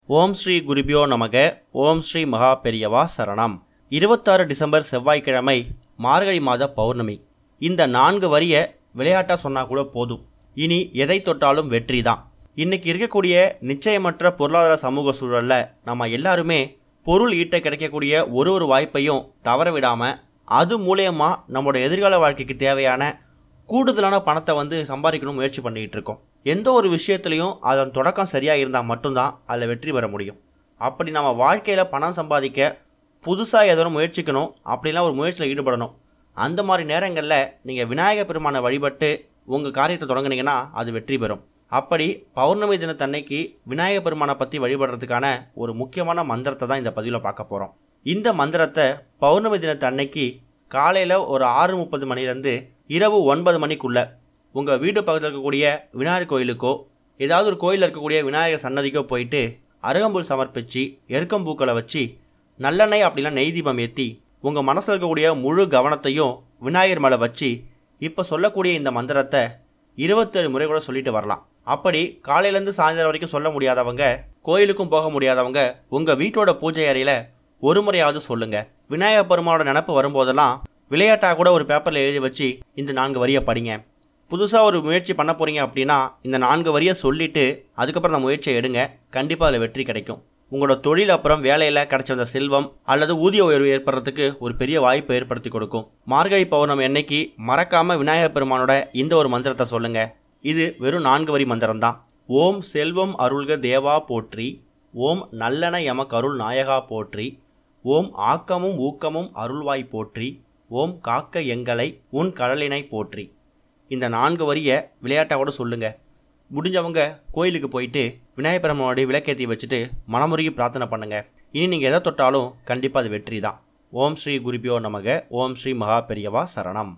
ஓம் ஸ்ரீ குருபியோ நமக. ஓம் ஸ்ரீ மகா பெரியவா சரணம். 26 டிசம்பர் செவ்வாய்க்கிழமை, மார்கழி மாத பௌர்ணமி. இந்த 4 வரிய விளையாட்டாக சொன்னால் கூட போதும். இனி எதை தொட்டாலும் வெற்றி தான். இன்னைக்கு இருக்கக்கூடிய நிச்சயமற்ற பொருளாதார சமூக சூழலில் நம்ம எல்லாருமே பொருள் ஈட்ட கிடைக்கக்கூடிய ஒரு வாய்ப்பையும் தவற விடாமல் அது மூலயமா நம்மளோட எதிர்கால வாழ்க்கைக்கு தேவையான கூடுதலான பணத்தை சம்பாதிக்கணும் முயற்சி பண்ணிக்கிட்டு இருக்கோம். எந்த ஒரு விஷயத்துலையும் அதன் தொடக்கம் சரியாக இருந்தால் மட்டும்தான் அதில் வெற்றி பெற முடியும். அப்படி நம்ம வாழ்க்கையில் பணம் சம்பாதிக்க புதுசாக ஏதோ முயற்சிக்கணும், அப்படிலாம் ஒரு முயற்சியில் ஈடுபடணும். அந்த மாதிரி நேரங்களில் நீங்கள் விநாயகர் பெருமானை வழிபட்டு உங்கள் காரியத்தை தொடங்குனீங்கன்னா அது வெற்றி பெறும். அப்படி பௌர்ணமி தினத்தன்னைக்கு விநாயகர் பெருமானை பற்றி வழிபடுறதுக்கான ஒரு முக்கியமான மந்திரத்தை தான் இந்த பதிவில் பார்க்க போகிறோம். இந்த மந்திரத்தை பௌர்ணமி தினத்தன்னைக்கு காலையில் ஒரு 6:30 மணிலேருந்து இரவு 9 மணிக்குள்ளே உங்கள் வீடு பக்கத்தில் இருக்கக்கூடிய விநாயகர் கோயிலுக்கோ ஏதாவது ஒரு கோயிலில் இருக்கக்கூடிய விநாயகர் சன்னதிக்கோ போயிட்டு அருகம்புல் சமர்ப்பித்து எருக்கம்பூக்களை வச்சு நல்லெண்ணெய் அப்படிலாம் நெய் தீபம் ஏற்றி உங்கள் மனசில் இருக்கக்கூடிய முழு கவனத்தையும் விநாயகர் மேலே வச்சு இப்போ சொல்லக்கூடிய இந்த மந்திரத்தை 27 முறை கூட சொல்லிட்டு வரலாம். அப்படி காலையிலேருந்து சாயந்தரம் வரைக்கும் சொல்ல முடியாதவங்க, கோயிலுக்கும் போக முடியாதவங்க உங்கள் வீட்டோட பூஜை அறையில் ஒரு முறையாவது சொல்லுங்கள். விநாயகர் பெருமானோட நினப்பு வரும்போதெல்லாம் விளையாட்டாக கூட ஒரு பேப்பரில் எழுதி வச்சு இந்த 4 வரியை படிங்க. புதுசாக ஒரு முயற்சி பண்ண போகிறீங்க அப்படின்னா இந்த 4 வரியை சொல்லிவிட்டு அதுக்கப்புறம் அந்த முயற்சியை எடுங்க. கண்டிப்பாக அதில் வெற்றி கிடைக்கும். உங்களோட தொழில் அப்புறம் வேலையில் கிடைச்ச அந்த செல்வம் அல்லது ஊதிய உயர்வு ஏற்படுறதுக்கு ஒரு பெரிய வாய்ப்பை ஏற்படுத்தி கொடுக்கும். மார்கழி பௌர்ணமி அன்னைக்கு மறக்காமல் விநாயகர் பெருமானோட இந்த ஒரு மந்திரத்தை சொல்லுங்கள். இது வெறும் 4 வரி மந்திரம்தான். ஓம் செல்வம் அருள்க தேவா போற்றி, ஓம் நல்லென எமக்கு அருள் நாயகா போற்றி, ஓம் ஆக்கமும் ஊக்கமும் அருள்வாய் போற்றி, ஓம் காக்க எங்களை உன் கடலினை போற்றி. இந்த 4 வரியை விளையாட்டாக கூட சொல்லுங்கள். முடிஞ்சவங்க கோயிலுக்கு போயிட்டு விநாயகர் பெருமானோட விளக்கேற்றி வச்சுட்டு மனமுருகி பிரார்த்தனை பண்ணுங்கள். இனி நீங்கள் எதை தொட்டாலும் கண்டிப்பாக அது வெற்றி தான். ஓம் ஸ்ரீ குருபியோ நமக. ஓம் ஸ்ரீ மகா பெரியவா சரணம்.